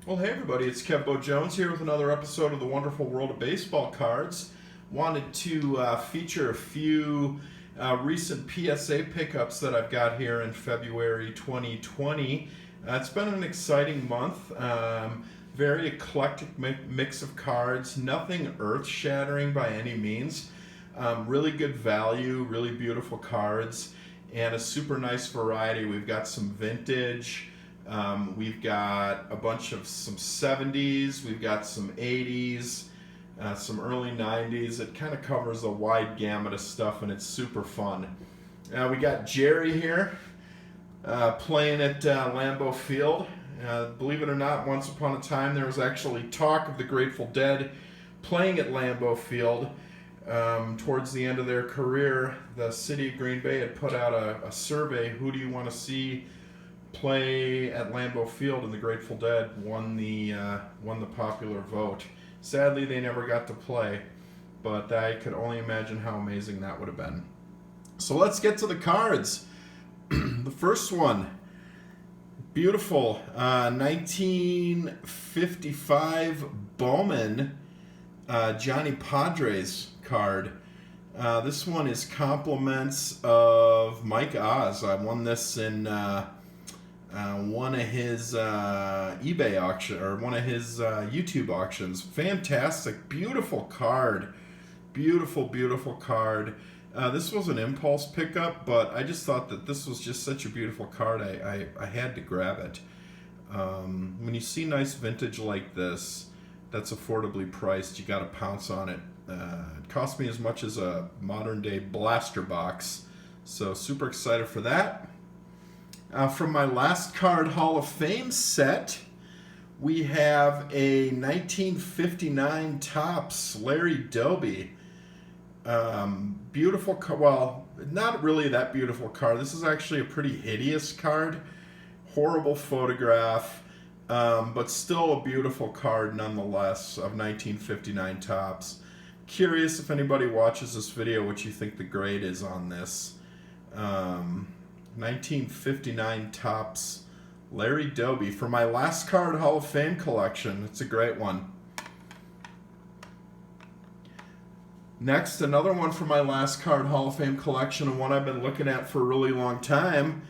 Well, hey everybody, it's Kevbo Jones here with another episode of the Wonderful World of Baseball Cards. Wanted to feature a few recent PSA pickups that I've got here in February 2020. It's been an exciting month. Very eclectic mix of cards, nothing earth-shattering by any means. Really good value, really beautiful cards, and a super nice variety. We've got some vintage. We've got a bunch of some 70s, we've got some 80s, some early 90s. It kind of covers a wide gamut of stuff, and it's super fun. We got Jerry here playing at Lambeau Field. Believe it or not, once upon a time there was actually talk of the Grateful Dead playing at Lambeau Field. Towards the end of their career, the city of Green Bay had put out a survey, who do you want to see play at Lambeau Field, and the Grateful Dead won the popular vote. Sadly, they never got to play, but I could only imagine how amazing that would have been. So let's get to the cards. The first one, beautiful 1955 Bowman Johnny Padres card. This one is compliments of Mike Oz. I won this in one of his eBay auction, or one of his YouTube auctions. Fantastic, beautiful card, beautiful card. This was an impulse pickup, but I just thought that this was just such a beautiful card. I had to grab it. When you see nice vintage like this, that's affordably priced, you got to pounce on it. It cost me as much as a modern day blaster box, so super excited for that. From my last card Hall of Fame set, we have a 1959 Topps Larry Doby. Beautiful, well, not really that beautiful card. This is actually a pretty hideous card. Horrible photograph, but still a beautiful card nonetheless, of 1959 Topps. Curious if anybody watches this video what you think the grade is on this. 1959 Topps Larry Doby for my last card Hall of Fame collection. It's a great one. Next, another one for my last card Hall of Fame collection, and one I've been looking at for a really long time.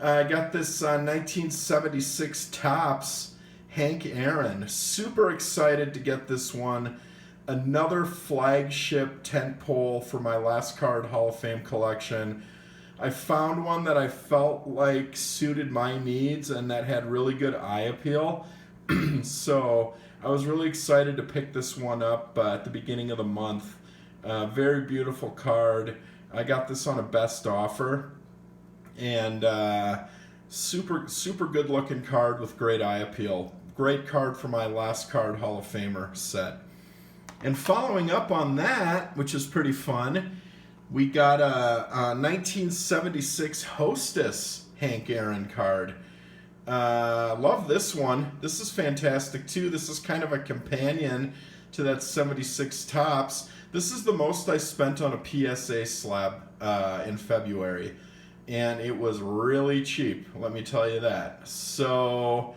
I got this 1976 Topps Hank Aaron. Super excited to get this one. Another flagship tentpole for my last card Hall of Fame collection. I found one that I felt like suited my needs and that had really good eye appeal. So I was really excited to pick this one up at the beginning of the month. Very beautiful card. I got this on a best offer. And super good looking card with great eye appeal. Great card for my last card Hall of Famer set. And following up on that, which is pretty fun, we got a 1976 Hostess Hank Aaron card. Love this one. This is fantastic too. This is kind of a companion to that 76 Topps. This is the most I spent on a PSA slab in February. And it was really cheap, let me tell you that. So,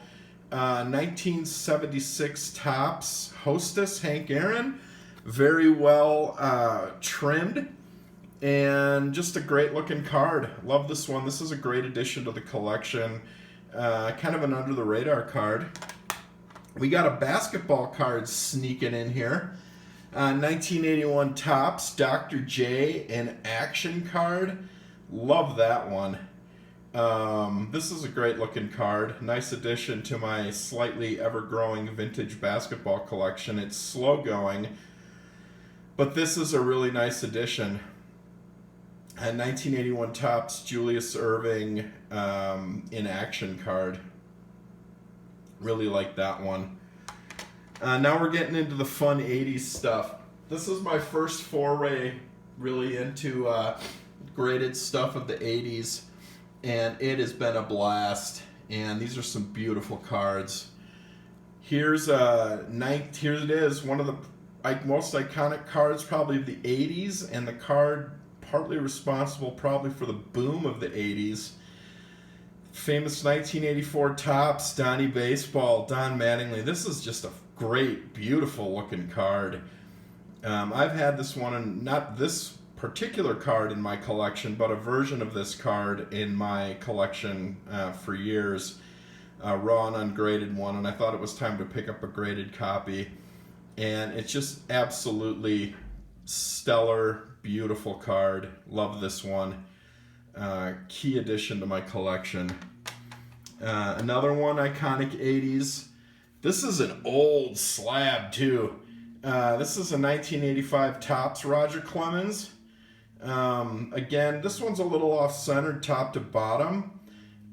1976 Topps Hostess Hank Aaron. Very well trimmed. And just a great looking card. Love this one. This is a great addition to the collection. Kind of an under the radar card. We got a basketball card sneaking in here. 1981 Topps Dr. J in action card. Love that one. This is a great looking card. Nice addition to my slightly ever-growing vintage basketball collection. It's slow going, but this is a really nice addition. A 1981 Topps Julius Erving in action card. Really like that one. Now we're getting into the fun 80s stuff. This is my first foray really into graded stuff of the 80s, and it has been a blast. And these are some beautiful cards. Here's here it is, one of the most iconic cards probably of the 80s, and the card partly responsible probably for the boom of the 80s. famous 1984 Topps Donnie Baseball, Don Mattingly. This is just a great, beautiful looking card. I've had this one, and not this particular card in my collection, but a version of this card in my collection for years. Raw and ungraded one, and I thought it was time to pick up a graded copy. And it's just absolutely stellar, beautiful card. Love this one. Key addition to my collection. Another one, iconic 80s. This is an old slab too. This is a 1985 Topps Roger Clemens. Again, this one's a little off-centered top to bottom.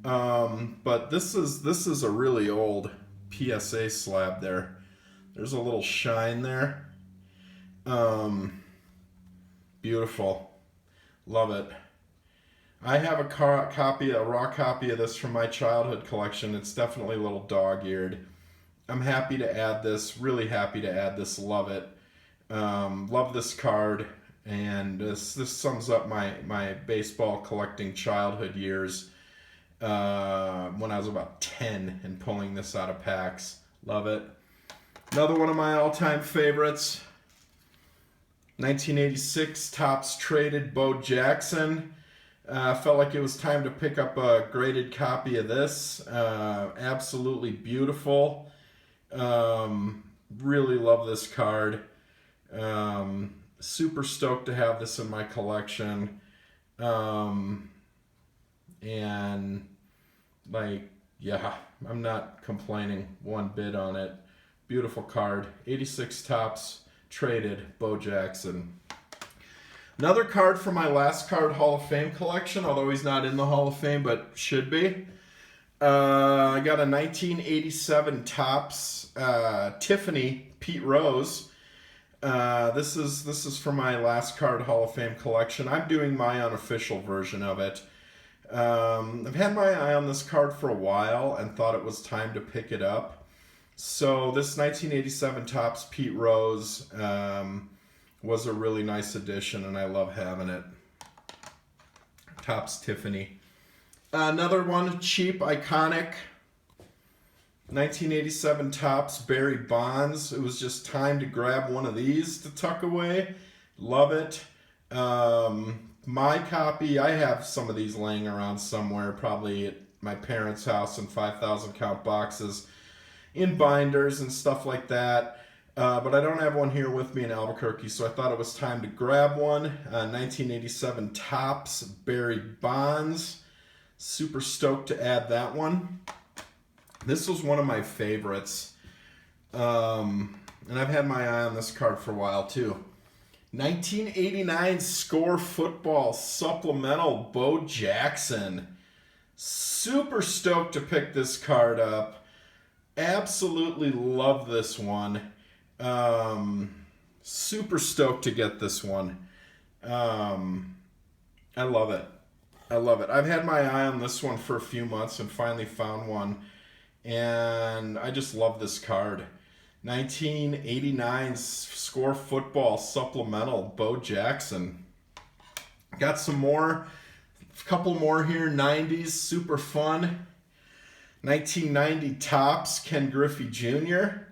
But this is a really old PSA slab there. There's a little shine there. Beautiful. Love it. I have a raw copy of this from my childhood collection. It's definitely a little dog-eared. I'm happy to add this. Really happy to add this. Love it. Love this card. And this sums up my baseball collecting childhood years. When I was about 10 and pulling this out of packs. Love it. Another one of my all-time favorites. 1986 Topps traded Bo Jackson. Felt like it was time to pick up a graded copy of this. Absolutely beautiful. Really love this card. Super stoked to have this in my collection. And yeah, I'm not complaining one bit on it. Beautiful card. 86 Topps traded Bo Jackson. Another card from my last card Hall of Fame collection, although he's not in the Hall of Fame, but should be. I got a 1987 Topps Tiffany Pete Rose. This is from my last card Hall of Fame collection. I'm doing my unofficial version of it. I've had my eye on this card for a while and thought it was time to pick it up. So this 1987 Topps Pete Rose was a really nice addition, and I love having it. Topps Tiffany. Another one, cheap, iconic. 1987 Topps Barry Bonds. It was just time to grab one of these to tuck away. Love it. My copy, I have some of these laying around somewhere, probably at my parents' house in 5,000 count boxes, in binders and stuff like that. But I don't have one here with me in Albuquerque, so I thought it was time to grab one. 1987 Topps Barry Bonds. Super stoked to add that one. This was one of my favorites. And I've had my eye on this card for a while too. 1989 Score Football Supplemental Bo Jackson. Super stoked to pick this card up. Absolutely love this one. Super stoked to get this one. I love it. I love it. I've had my eye on this one for a few months and finally found one. And I just love this card. 1989 Score Football Supplemental Bo Jackson. Got some more. A couple more here. 90s. Super fun. 1990 Topps Ken Griffey Jr.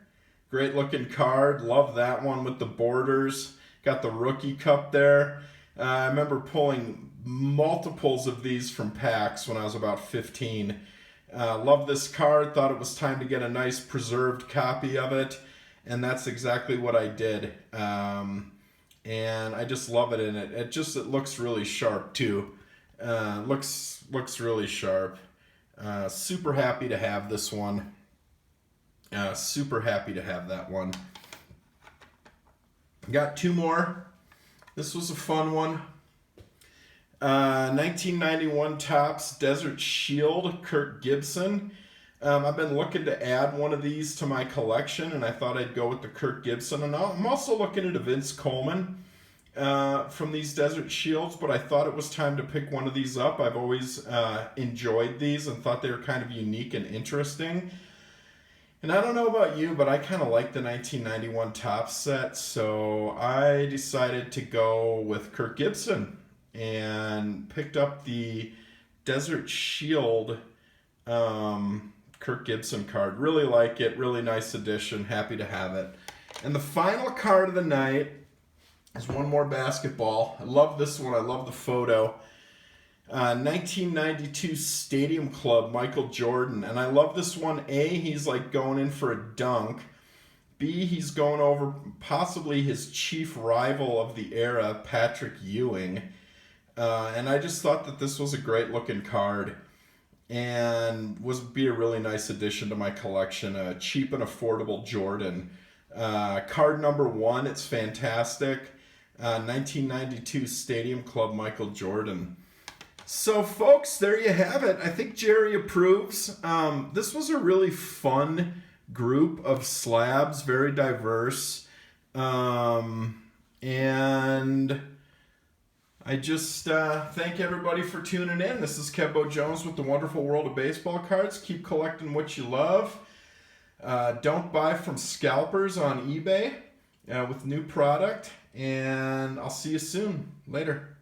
Great looking card. Love that one with the borders. Got the rookie cup there. I remember pulling multiples of these from packs when I was about 15. Love this card. Thought it was time to get a nice preserved copy of it. And that's exactly what I did. And I just love it in it. It looks really sharp too. Looks really sharp. Super happy to have this one. Super happy to have that one. Got two more. This was a fun one. 1991 Topps Desert Shield Kirk Gibson. I've been looking to add one of these to my collection, and I thought I'd go with the Kirk Gibson. And I'm also looking at a Vince Coleman from these Desert Shields, but I thought it was time to pick one of these up. I've always enjoyed these and thought they were kind of unique and interesting. And I don't know about you, but I kind of like the 1991 Topps set, so I decided to go with Kirk Gibson and picked up the Desert Shield Kirk Gibson card. Really like it. Really nice addition. Happy to have it. And the final card of the night is one more basketball. I love this one. I love the photo. 1992 Stadium Club, Michael Jordan. And I love this one. A, he's like going in for a dunk. B, he's going over possibly his chief rival of the era, Patrick Ewing. And I just thought that this was a great looking card and be a really nice addition to my collection. A cheap and affordable Jordan. Card number 1, it's fantastic. 1992 Stadium Club, Michael Jordan. So folks, there you have it. I think Jerry approves. This was a really fun group of slabs, very diverse. And I just thank everybody for tuning in. This is Kebo Jones with the Wonderful World of Baseball Cards. Keep collecting what you love. Don't buy from scalpers on eBay with new product. And I'll see you soon. Later.